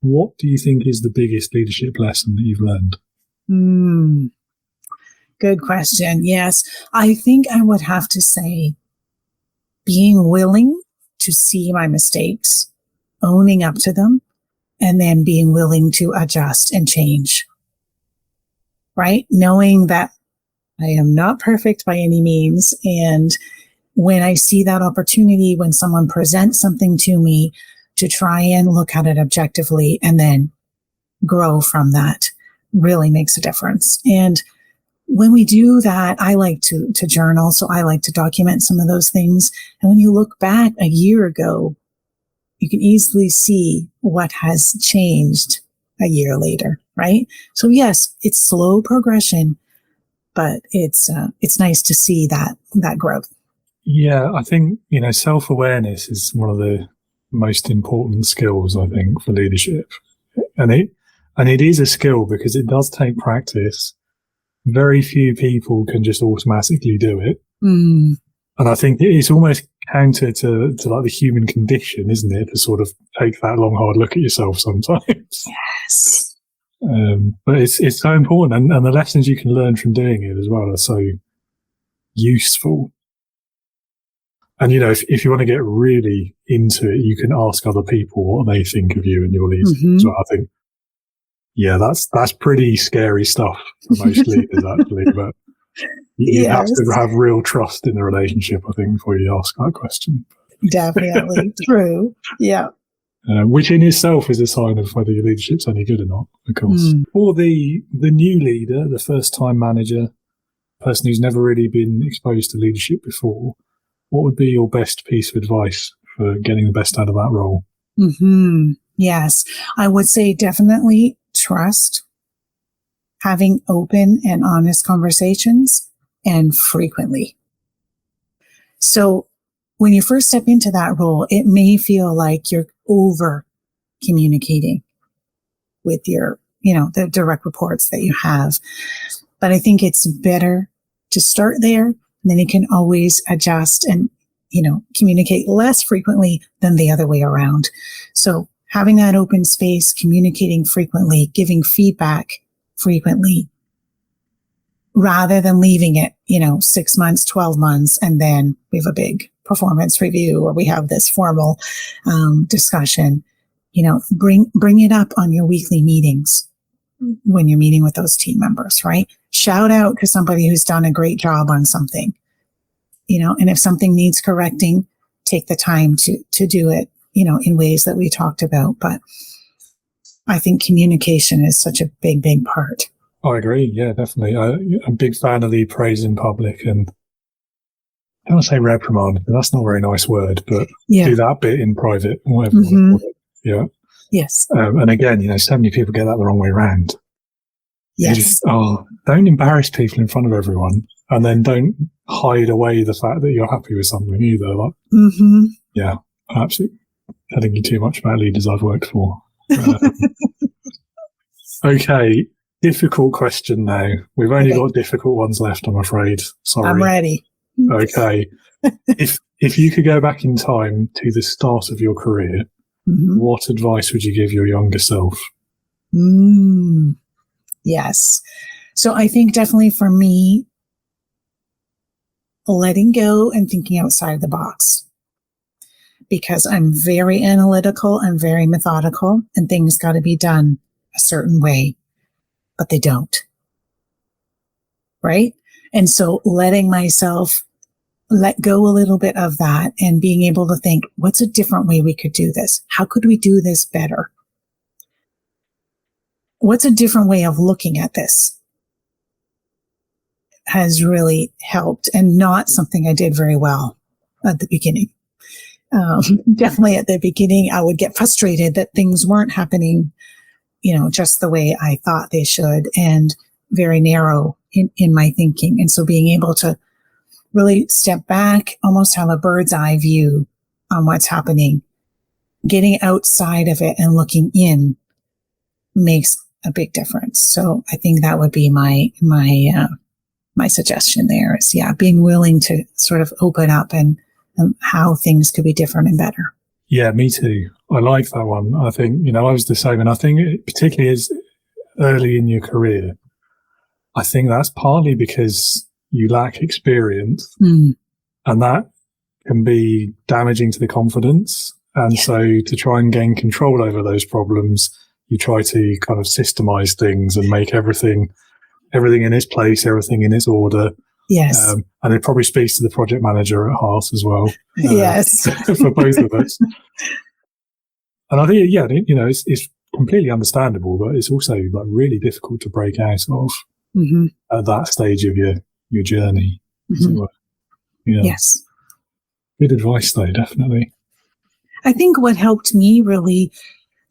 what do you think is the biggest leadership lesson that you've learned? Good question. Yes, I think I would have to say being willing to see my mistakes, owning up to them, and then being willing to adjust and change. Right? Knowing that I am not perfect by any means. And when I see that opportunity, when someone presents something to me, to try and look at it objectively and then grow from that really makes a difference. And when we do that, I like to journal. So I like to document some of those things. And when you look back a year ago, you can easily see what has changed a year later, right? So yes, it's slow progression, but it's nice to see that growth. Yeah, I think, self-awareness is one of the most important skills, I think, for leadership. And it is a skill because it does take practice. Very few people can just automatically do it. Mm. And I think it's almost counter to like the human condition, isn't it? To sort of take that long, hard look at yourself sometimes. Yes. But it's so important. And the lessons you can learn from doing it as well are so useful. And, if you want to get really into it, you can ask other people what they think of you and your leadership. Mm-hmm. So I think, yeah, that's pretty scary stuff for most leaders, actually. But you have to have real trust in the relationship, I think, before you ask that question. Definitely. True. Yeah. Which in itself is a sign of whether your leadership's any good or not, of course. Mm. For the new leader, the first-time manager, person who's never really been exposed to leadership before, what would be your best piece of advice for getting the best out of that role? Mm-hmm. Yes, I would say definitely trust, having open and honest conversations, and frequently. So when you first step into that role, it may feel like you're over communicating with your, the direct reports that you have. But I think it's better to start there. And then you can always adjust and, communicate less frequently than the other way around. So having that open space, communicating frequently, giving feedback frequently, rather than leaving it, 6 months, 12 months, and then we have a big performance review or we have this formal discussion. Bring it up on your weekly meetings when you're meeting with those team members, right? Shout out to somebody who's done a great job on something, and if something needs correcting, take the time to do it, in ways that we talked about. But I think communication is such a big, big part. I agree. Yeah, definitely. I'm a big fan of the praise in public, and I don't want to say reprimand, but that's not a very nice word, but do that bit in private, whatever you want to call it. Yeah. Yes. And again, so many people get that the wrong way around. Yes. Don't embarrass people in front of everyone, and then don't hide away the fact that you're happy with something either. Yeah, I'm absolutely telling you too much about leaders I've worked for. Okay, difficult question now. We've only got difficult ones left, I'm afraid. Sorry. I'm ready. Okay. If you could go back in time to the start of your career, what advice would you give your younger self? Yes. So I think definitely for me, letting go and thinking outside the box, because I'm very analytical and very methodical, and things got to be done a certain way, but they don't. Right? And so letting myself let go a little bit of that and being able to think, what's a different way we could do this? How could we do this better? What's a different way of looking at this? Has really helped, and not something I did very well at the beginning. Definitely at the beginning, I would get frustrated that things weren't happening, just the way I thought they should, and very narrow in my thinking. And so being able to really step back, almost have a bird's eye view on what's happening, getting outside of it and looking in makes a big difference. So I think that would be my suggestion there is, being willing to sort of open up and how things could be different and better. Yeah, me too. I like that one. I think, I was the same. And I think particularly as early in your career, I think that's partly because you lack experience, and that can be damaging to the confidence. And so to try and gain control over those problems, you try to kind of systemize things and make everything in its place, everything in its order. Yes. And it probably speaks to the project manager at heart as well. Yes. For both of us. And I think, it's completely understandable, but it's also like really difficult to break out of at that stage of your journey. Yes. Good advice though, definitely. I think what helped me really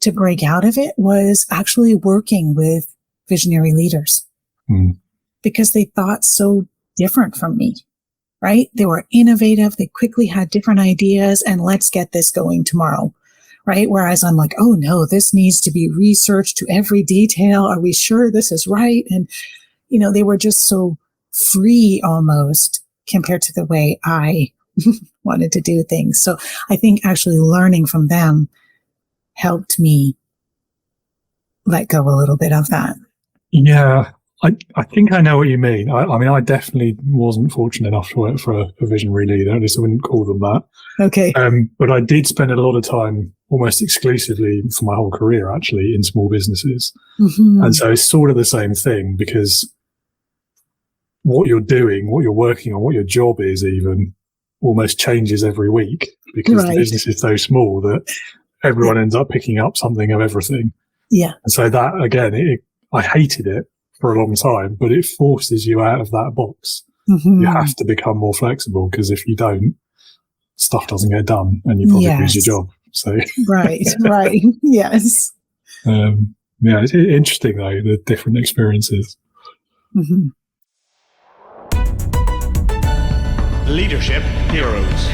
to break out of it was actually working with visionary leaders because they thought so different from me, right? They were innovative. They quickly had different ideas and let's get this going tomorrow, right? Whereas I'm like, oh no, this needs to be researched to every detail. Are we sure this is right? And, they were just so free almost compared to the way I wanted to do things. So I think actually learning from them helped me let go a little bit of that. Yeah, I think I know what you mean. I mean, I definitely wasn't fortunate enough to work for a visionary leader. At least I wouldn't call them that. Okay. But I did spend a lot of time, almost exclusively for my whole career, actually, in small businesses. And so it's sort of the same thing because what you're doing, what you're working on, what your job is even almost changes every week because the business is so small that everyone ends up picking up something of everything. Yeah. And so that, again, I hated it for a long time, but it forces you out of that box. You have to become more flexible because if you don't, stuff doesn't get done and you probably lose your job. So right. Yes. It's interesting though, the different experiences. Leadership heroes.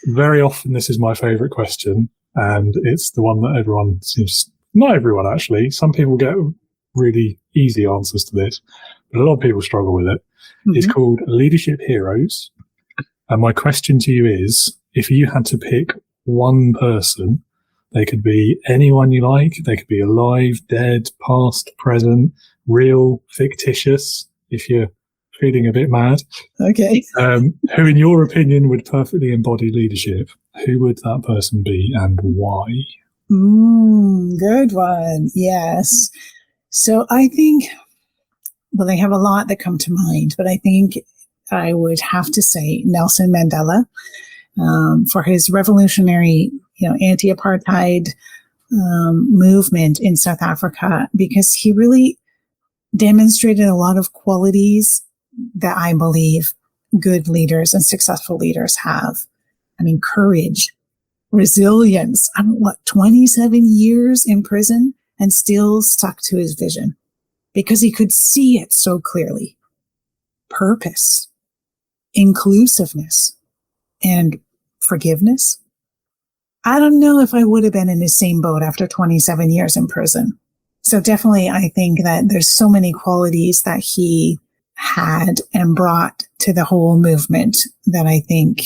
Very often this is my favorite question, and it's the one that everyone seems, not everyone actually, some people get really easy answers to this, but a lot of people struggle with it. It's called leadership heroes. And my question to you is, if you had to pick one person, they could be anyone you like, they could be alive, dead, past, present, real, fictitious, if you're feeling a bit mad. Okay. Who, in your opinion, would perfectly embody leadership? Who would that person be and why? Good one. Yes. So I think, well, I have a lot that come to mind, but I think I would have to say Nelson Mandela for his revolutionary, anti-apartheid movement in South Africa, because he really demonstrated a lot of qualities that I believe good leaders and successful leaders have. I mean, courage, resilience. 27 years in prison and still stuck to his vision because he could see it so clearly. Purpose, inclusiveness, and forgiveness. I don't know if I would have been in the same boat after 27 years in prison. So definitely, I think that there's so many qualities that he had and brought to the whole movement that I think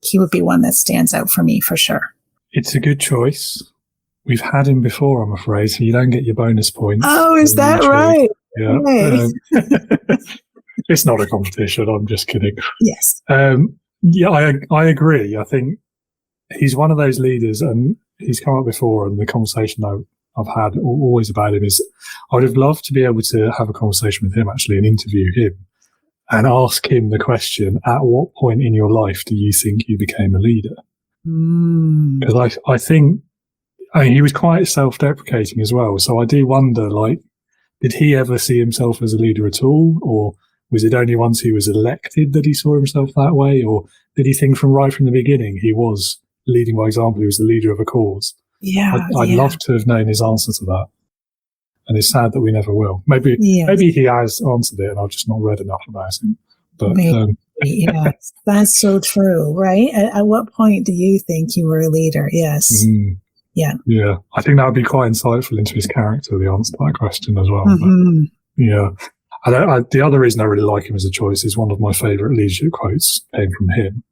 he would be one that stands out for me for sure. It's a good choice. We've had him before, I'm afraid, so you don't get your bonus points. Oh, is that right? Yeah. Okay. It's not a competition. I'm just kidding. Yes. I agree. I think he's one of those leaders, and he's come up before, and the conversation I've had always about him is I would have loved to be able to have a conversation with him actually and interview him and ask him the question, at what point in your life do you think you became a leader? Because I think he was quite self-deprecating as well. So I do wonder, did he ever see himself as a leader at all? Or was it only once he was elected that he saw himself that way? Or did he think right from the beginning he was leading by example, he was the leader of a cause? Yeah, I'd love to have known his answer to that. And it's sad that we never will. Maybe he has answered it and I've just not read enough about him. But yes, that's so true, right? At what point do you think you were a leader? Yes. Yeah. Yeah. I think that would be quite insightful into his character, the answer to that question as well. But, the other reason I really like him as a choice is one of my favourite leadership quotes came from him.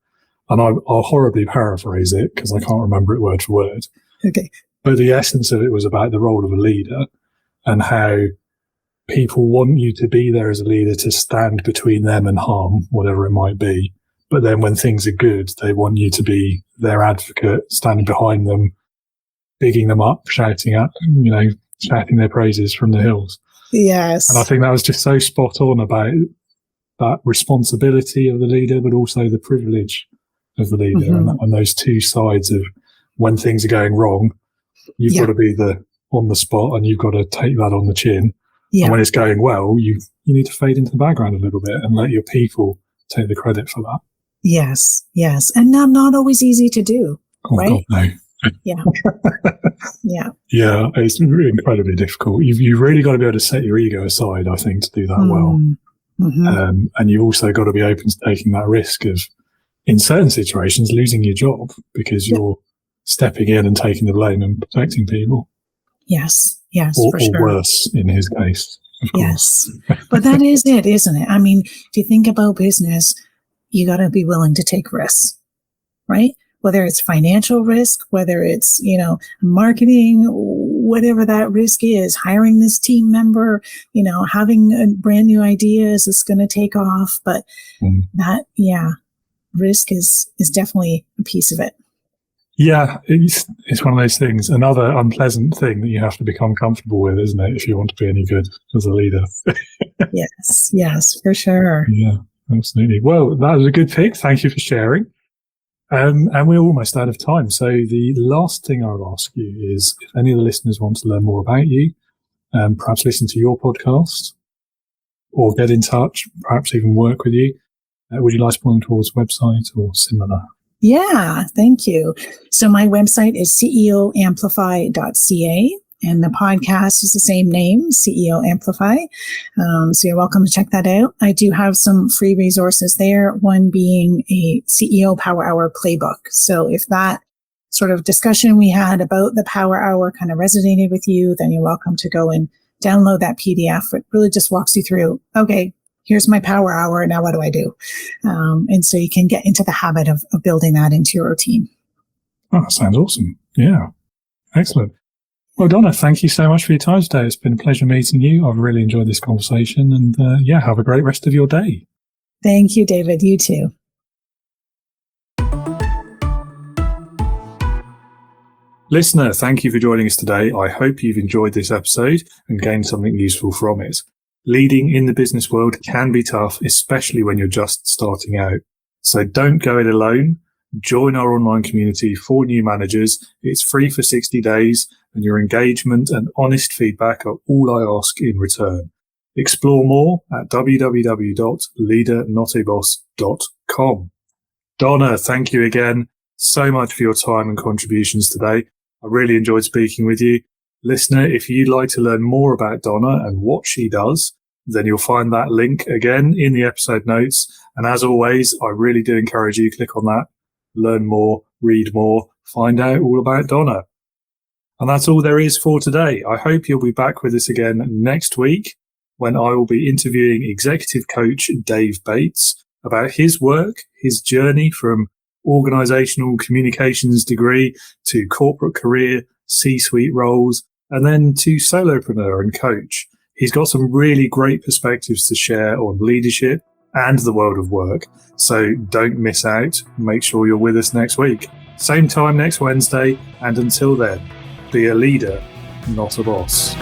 And I'll horribly paraphrase it because I can't remember it word for word. Okay. But the essence of it was about the role of a leader and how people want you to be there as a leader to stand between them and harm, whatever it might be. But then when things are good, they want you to be their advocate, standing behind them, bigging them up, shouting their praises from the hills. Yes. And I think that was just so spot on about that responsibility of the leader, but also the privilege of the leader, and those two sides of when things are going wrong, you've got to be on the spot, and you've got to take that on the chin. Yeah. And when it's going well, you need to fade into the background a little bit and let your people take the credit for that. Yes, yes. And not always easy to do, right? God, no. Yeah. Yeah. Yeah, it's incredibly difficult. You've really got to be able to set your ego aside, I think, to do that well. And you've also got to be open to taking that risk of, in certain situations, losing your job because you're stepping in and taking the blame and protecting people. Yes, yes, or sure. Worse in his case, of course. Yes. But that is it, isn't it? I mean, if you think about business, you got to be willing to take risks, right? Whether it's financial risk, whether it's, marketing, whatever that risk is, hiring this team member, having a brand new ideas, it's going to take off. But risk is definitely a piece of it. Yeah, it's one of those things. Another unpleasant thing that you have to become comfortable with, isn't it? If you want to be any good as a leader. Yes, for sure. Yeah, absolutely. Well, that was a good pick. Thank you for sharing. And we're almost out of time. So the last thing I'll ask you is if any of the listeners want to learn more about you, perhaps listen to your podcast or get in touch, perhaps even work with you, would you like to point them towards a website or similar? Yeah, thank you. So my website is ceoamplify.ca. And the podcast is the same name, CEO Amplify. So you're welcome to check that out. I do have some free resources there, one being a CEO Power Hour playbook. So if that sort of discussion we had about the Power Hour kind of resonated with you, then you're welcome to go and download that PDF. It really just walks you through, okay, here's my Power Hour. Now what do I do? And so you can get into the habit of building that into your routine. Oh, that sounds awesome. Yeah. Excellent. Well, Donna, thank you so much for your time today. It's been a pleasure meeting you. I've really enjoyed this conversation and have a great rest of your day. Thank you, David. You too. Listener, thank you for joining us today. I hope you've enjoyed this episode and gained something useful from it. Leading in the business world can be tough, especially when you're just starting out. So don't go it alone. Join our online community for new managers. It's free for 60 days and your engagement and honest feedback are all I ask in return. Explore more at www.leadernotaboss.com. Donna, thank you again so much for your time and contributions today. I really enjoyed speaking with you. Listener, if you'd like to learn more about Donna and what she does, then you'll find that link again in the episode notes. And as always, I really do encourage you to click on that, learn more, read more, find out all about Donna. And that's all there is for today. I hope you'll be back with us again next week when I will be interviewing executive coach Dave Bates about his work, his journey from organizational communications degree to corporate career, C-suite roles, and then to solopreneur and coach. He's got some really great perspectives to share on leadership and the world of work. So don't miss out. Make sure you're with us next week. Same time next Wednesday. And until then, be a leader, not a boss.